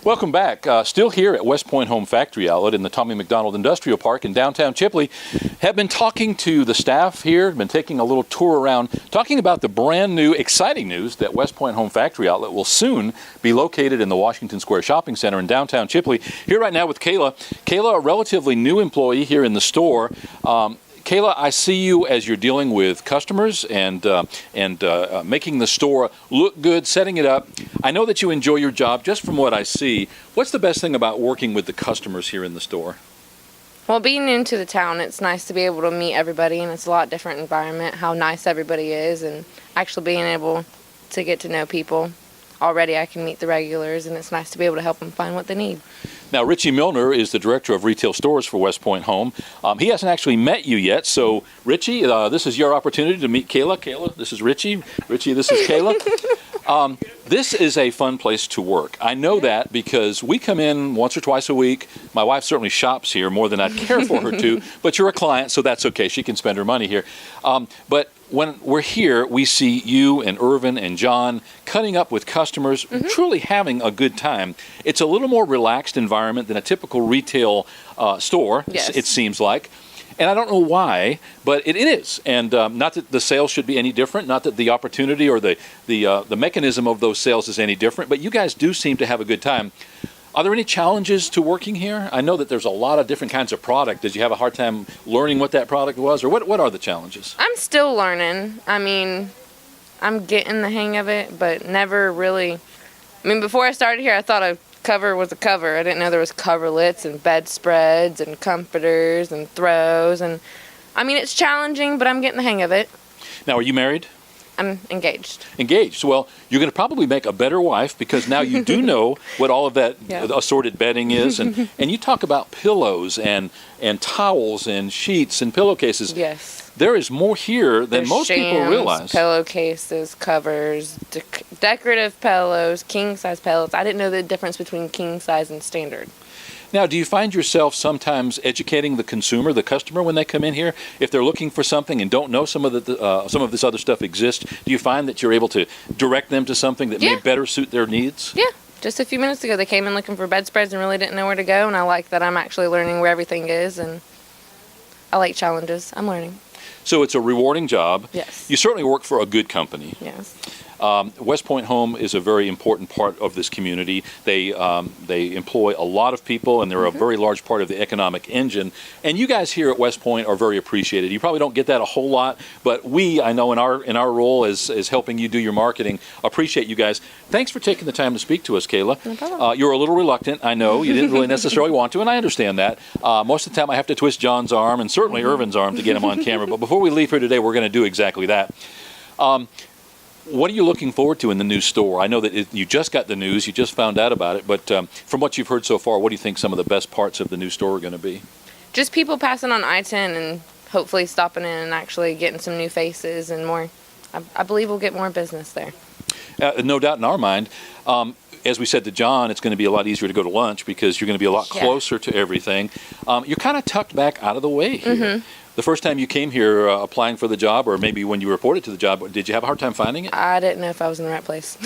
Welcome back. Still here at WestPoint Home Factory Outlet in the Tommy McDonald Industrial Park in downtown Chipley. Have been talking to the staff here, been taking a little tour around, talking about the brand new, exciting news that WestPoint Home Factory Outlet will soon be located in the Washington Square Shopping Center in downtown Chipley. Here right now with Kayla. Kayla, a relatively new employee here in the store. Kayla, I see you as you're dealing with customers and making the store look good, setting it up. I know that you enjoy your job just from what I see. What's the best thing about working with the customers here in the store? Well, being into the town, it's nice to be able to meet everybody, and it's a lot different environment, how nice everybody is, and actually being able to get to know people. Already I can meet the regulars, and it's nice to be able to help them find what they need. Now, Richie Milner is the Director of Retail Stores for WestPoint Home. He hasn't actually met you yet, so Richie, this is your opportunity to meet Kayla. Kayla, this is Richie. Richie, this is Kayla. This is a fun place to work. I know that because we come in once or twice a week. My wife certainly shops here more than I'd care for her to, but you're a client, so that's okay. She can spend her money here. But when we're here, we see you and Irvin and John cutting up with customers, truly having a good time. It's a little more relaxed environment than a typical retail store, yes. It seems like. And I don't know why, but it is. And not that the sales should be any different, not that the opportunity or the mechanism of those sales is any different, but you guys do seem to have a good time. Are there any challenges to working here? I know that there's a lot of different kinds of product. Did you have a hard time learning what that product was, or what are the challenges? I'm still learning. I mean, I'm getting the hang of it, but never really. I mean, before I started here, I thought a cover was a cover. I didn't know there was coverlets and bedspreads and comforters and throws. And I mean, it's challenging, but I'm getting the hang of it. Now, are you married? I'm engaged. Engaged. Well, you're going to probably make a better wife because now you do know what all of that assorted bedding is. And you talk about pillows and towels and sheets and pillowcases. Yes. There is more here than There's most people realize. Pillowcases, covers, decorative pillows, king-size pillows. I didn't know the difference between king-size and standard. Now, do you find yourself sometimes educating the consumer, the customer, when they come in here? If they're looking for something and don't know some of this other stuff exists, do you find that you're able to direct them to something that may better suit their needs? Yeah. Just a few minutes ago, they came in looking for bedspreads and really didn't know where to go, and I like that I'm actually learning where everything is, and I like challenges. I'm learning. So it's a rewarding job. Yes. You certainly work for a good company. Yes. WestPoint Home is a very important part of this community. They employ a lot of people, and they're a very large part of the economic engine. And you guys here at WestPoint are very appreciated. You probably don't get that a whole lot, but we, I know in our role as helping you do your marketing, appreciate you guys. Thanks for taking the time to speak to us, Kayla. No problem. You're a little reluctant, I know. You didn't really necessarily want to, and I understand that. Most of the time I have to twist John's arm and certainly Irvin's arm to get him on camera. But before we leave here today, we're going to do exactly that. What are you looking forward to in the new store? I know that you just got the news, you just found out about it, but from what you've heard so far, what do you think some of the best parts of the new store are going to be? Just people passing on I-10 and hopefully stopping in and actually getting some new faces and more. I believe we'll get more business there. No doubt in our mind. As we said to John, it's going to be a lot easier to go to lunch because you're going to be a lot closer to everything. You're kind of tucked back out of the way here. The first time you came here applying for the job, or maybe when you reported to the job, did you have a hard time finding it? I didn't know if I was in the right place.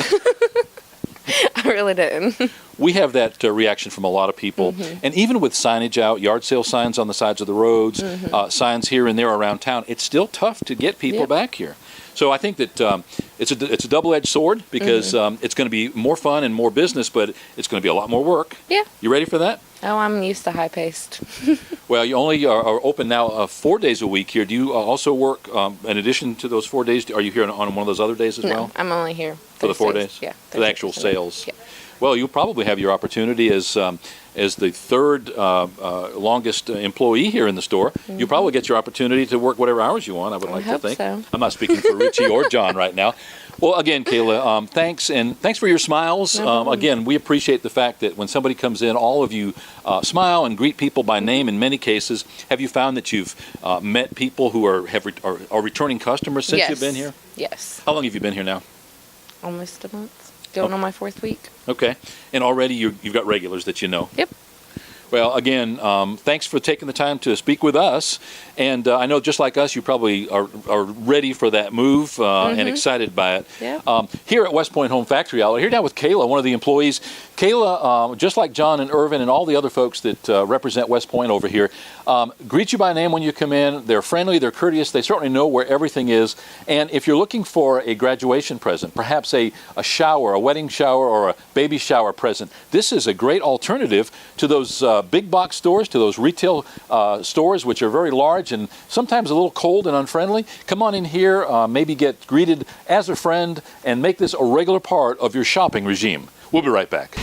I really didn't. We have that reaction from a lot of people. And even with signage out, yard sale signs on the sides of the roads, signs here and there around town, it's still tough to get people back here. So I think that it's a double-edged sword because it's going to be more fun and more business, but it's going to be a lot more work. Yeah. You ready for that? Oh, I'm used to high-paced. Well, you only are open now 4 days a week here. Do you also work, in addition to those 4 days, are you here on one of those other days as well? No, I'm only here for the 4 days? Yeah. For the actual sales? Yeah. Well, you'll probably have your opportunity as the third longest employee here in the store. You'll probably get your opportunity to work whatever hours you want, I would like to think. So. I'm not speaking for Richie or John right now. Well, again, Kayla, thanks, and thanks for your smiles. Again, we appreciate the fact that when somebody comes in, all of you smile and greet people by name in many cases. Have you found that you've met people who are returning customers since you've been here? Yes. How long have you been here now? Almost a month. Going on my 4th week. Okay. And already you've got regulars that you know? Yep. Well, again, thanks for taking the time to speak with us. And I know just like us, you probably are ready for that move and excited by it. Yeah. Here at WestPoint Home Factory Outlet, here now with Kayla, one of the employees. Kayla, just like John and Irvin and all the other folks that represent WestPoint over here, greet you by name when you come in. They're friendly, they're courteous, they certainly know where everything is. And if you're looking for a graduation present, perhaps a shower, a wedding shower, or a baby shower present, this is a great alternative to those big box stores, to those retail stores, which are very large and sometimes a little cold and unfriendly. Come on in here, maybe get greeted as a friend, and make this a regular part of your shopping regime. We'll be right back.